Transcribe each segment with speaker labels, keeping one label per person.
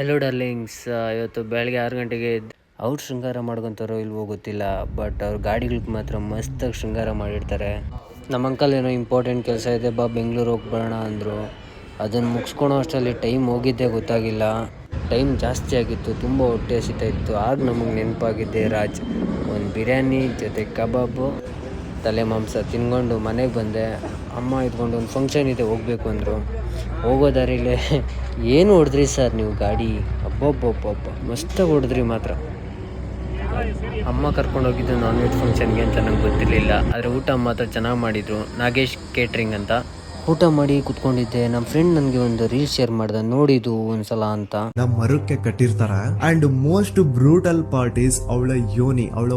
Speaker 1: Hello darlings, ಇವತ್ತು ಬೆಳಗ್ಗೆ 6 ಗಂಟೆಗೆ ಅವ್ರು ಶೃಂಗಾರ ಮಾಡ್ಕೊತಾರೋ ಇಲ್ವೋ ಗೊತ್ತಿಲ್ಲ, ಬಟ್ ಅವ್ರ ಗಾಡಿಗಳಿಗೆ ಮಾತ್ರ ಮಸ್ತಾಗಿ ಶೃಂಗಾರ ಮಾಡಿರ್ತಾರೆ. ನಮ್ಮ ಅಂಕಲ್ ಏನೋ ಇಂಪಾರ್ಟೆಂಟ್ ಕೆಲಸ ಇದೆ ಬಾ ಬೆಂಗಳೂರು ಹೋಗಿ ಬರೋಣ ಅಂದರು. ಅದನ್ನು ಮುಗಿಸ್ಕೊಳೋ ಅಷ್ಟರಲ್ಲಿ ಟೈಮ್ ಹೋಗಿದ್ದೇ ಗೊತ್ತಾಗಿಲ್ಲ. ಟೈಮ್ ಜಾಸ್ತಿ ಆಗಿತ್ತು, ತುಂಬ ಹೊಟ್ಟೆ ಹಸಿತಾ ಇತ್ತು. ಆಗ ನಮಗೆ ನೆನಪಾಗಿದ್ದೆ ರಾಜ್. ಒಂದು ಬಿರಿಯಾನಿ ಜೊತೆ ಕಬಾಬು, ತಲೆ ಮಾಂಸ ತಿನ್ಕೊಂಡು ಮನೆಗೆ ಬಂದೆ. ಅಮ್ಮ ಇದ್ಕೊಂಡು ಒಂದು ಫಂಕ್ಷನ್ ಇದೆ ಹೋಗಬೇಕು ಅಂದರು. ಹೋಗೋ ದಾರಿಲೇ ಏನು ಹೊಡೆದ್ರಿ ಸರ್ ನೀವು ಗಾಡಿ, ಅಬ್ಬಬ್ಬಬ್ಬಬ್ಬ ಮಸ್ತಾಗಿ ಹೊಡೆದ್ರಿ ಮಾತ್ರ. ಅಮ್ಮ ಕರ್ಕೊಂಡೋಗಿದ್ದು ನಾನ್ ವೆಜ್ ಫಂಕ್ಷನ್ಗೆ ಅಂತ ನಂಗೆ ಗೊತ್ತಿರಲಿಲ್ಲ, ಆದರೆ ಊಟ ಮಾತ್ರ ಚೆನ್ನಾಗಿ ಮಾಡಿದರು. ನಾಗೇಶ್ ಕೇಟ್ರಿಂಗ್ ಅಂತ. ಊಟ ಮಾಡಿ ಕುತ್ಕೊಂಡಿದ್ದೆ. ನಮ್ಮ ಫ್ರೆಂಡ್ ನನಗೆ ಒಂದು ರೀಲ್ ಶೇರ್ ಮಾಡ್ದೆ, ನೋಡಿದ್ದು ಒಂದ್ಸಲ ಅಂತ.
Speaker 2: ನಮ್ಮ ಮರಕ್ಕೆ ಕಟ್ಟಿರ್ತಾರ and most brutal part is ಅವಳ ಯೋನಿ, ಅವಳ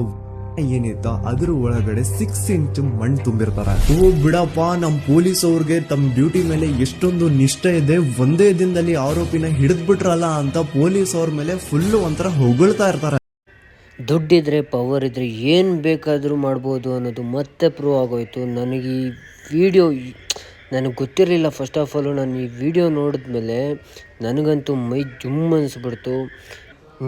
Speaker 2: ಏನಿತ್ತ ಅದ್ರ ಒಳಗಡೆ 6 ಇಂಚ್ ಮಣ್ಣು ತುಂಬಿರ್ತಾರ. ಓ ಬಿಡಪ್ಪ, ನಮ್ ಪೊಲೀಸ್ ಅವ್ರಿಗೆ ತಮ್ಮ ಡ್ಯೂಟಿ ಮೇಲೆ ಎಷ್ಟೊಂದು ನಿಷ್ಠೆ ಇದೆ, ಒಂದೇ ದಿನದಲ್ಲಿ ಆರೋಪಿನ ಹಿಡಿದ್ಬಿಟ್ರಲ್ಲ ಅಂತ ಪೊಲೀಸ್ ಅವ್ರ ಮೇಲೆ ಫುಲ್ ಒಂಥರ ಹೊಗಳ್ತಾ ಇರ್ತಾರೆ.
Speaker 1: ದುಡ್ಡಿದ್ರೆ ಪವರ್ ಇದ್ರೆ ಏನು ಬೇಕಾದರೂ ಮಾಡ್ಬೋದು ಅನ್ನೋದು ಮತ್ತೆ ಪ್ರೂವ್ ಆಗೋಯ್ತು. ನನಗೆ ಈ ವಿಡಿಯೋ ನನಗೆ ಗೊತ್ತಿರಲಿಲ್ಲ. ಫಸ್ಟ್ ಆಫ್ ಆಲು ನಾನು ಈ ವಿಡಿಯೋ ನೋಡಿದ್ಮೇಲೆ ನನಗಂತೂ ಮೈ ಜುಮ್ ಅನಿಸ್ಬಿಡ್ತು.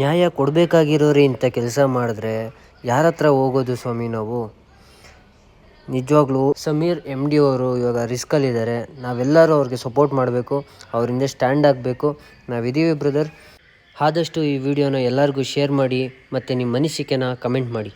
Speaker 1: ನ್ಯಾಯ ಕೊಡಬೇಕಾಗಿರೋರೇ ಇಂಥ ಕೆಲಸ ಮಾಡಿದ್ರೆ ಯಾರ ಹತ್ರ ಹೋಗೋದು ಸ್ವಾಮಿ ನಾವು? ನಿಜವಾಗ್ಲೂ ಸಮೀರ್ MD ಅವರು ಇವಾಗ ರಿಸ್ಕಲ್ಲಿದ್ದಾರೆ. ನಾವೆಲ್ಲರೂ ಅವ್ರಿಗೆ ಸಪೋರ್ಟ್ ಮಾಡಬೇಕು, ಅವರಿಂದ ಸ್ಟ್ಯಾಂಡ್ ಆಗಬೇಕು. ನಾವಿದ್ದೀವಿ ಬ್ರದರ್. ಆದಷ್ಟು ಈ ವಿಡಿಯೋನ ಎಲ್ಲರಿಗೂ ಶೇರ್ ಮಾಡಿ ಮತ್ತು ನಿಮ್ಮ ಅನಿಸಿಕೆನ ಕಮೆಂಟ್ ಮಾಡಿ.